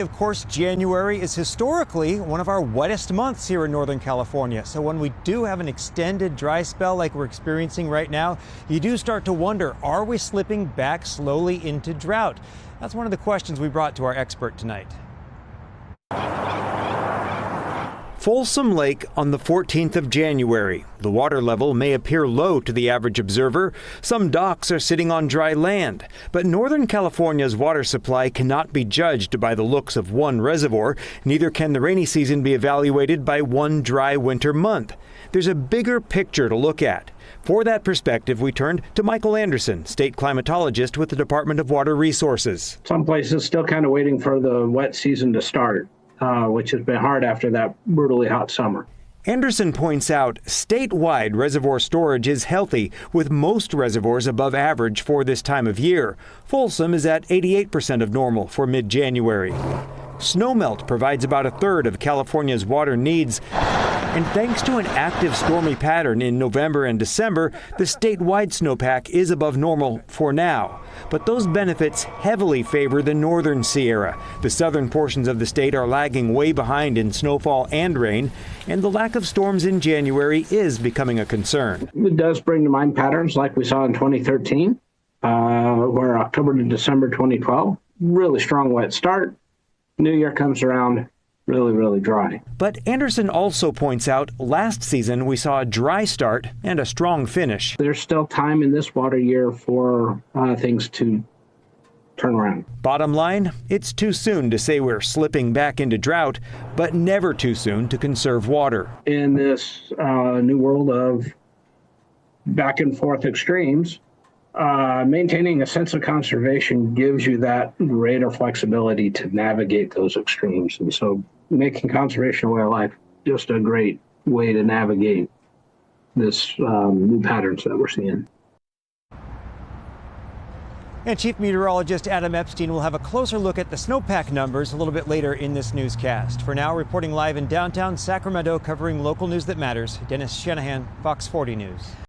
Of course, January is historically one of our wettest months here in Northern California. So when we do have an extended dry spell like we're experiencing right now, you do start to wonder, are we slipping back slowly into drought? That's one of the questions we brought to our expert tonight. Folsom Lake on the 14th of January. The water level may appear low to the average observer. Some docks are sitting on dry land. But Northern California's water supply cannot be judged by the looks of one reservoir. Neither can the rainy season be evaluated by one dry winter month. There's a bigger picture to look at. For that perspective, we turned to Michael Anderson, state climatologist with the Department of Water Resources. Some places still kind of waiting for the wet season to start. Which has been hard after that brutally hot summer. Anderson points out statewide reservoir storage is healthy, with most reservoirs above average for this time of year. Folsom is at 88% of normal for mid-January. Snowmelt provides about a third of California's water needs. And thanks to an active stormy pattern in November and December, the statewide snowpack is above normal for now. But those benefits heavily favor the northern Sierra. The southern portions of the state are lagging way behind in snowfall and rain, and the lack of storms in January is becoming a concern. It does bring to mind patterns like we saw in 2013, where October to December 2012, really strong wet start. New Year comes around, really dry. But Anderson also points out last season we saw a dry start and a strong finish. There's still time in this water year for things to turn around. Bottom line, it's too soon to say we're slipping back into drought, but never too soon to conserve water. In this new world of back and forth extremes, maintaining a sense of conservation gives you that greater flexibility to navigate those extremes. And so making conservation a way of life just a great way to navigate this new patterns that we're seeing. And Chief Meteorologist Adam Epstein will have a closer look at the snowpack numbers a little bit later in this newscast. For now, reporting live in downtown Sacramento, covering local news that matters, Dennis Shanahan, Fox 40 News.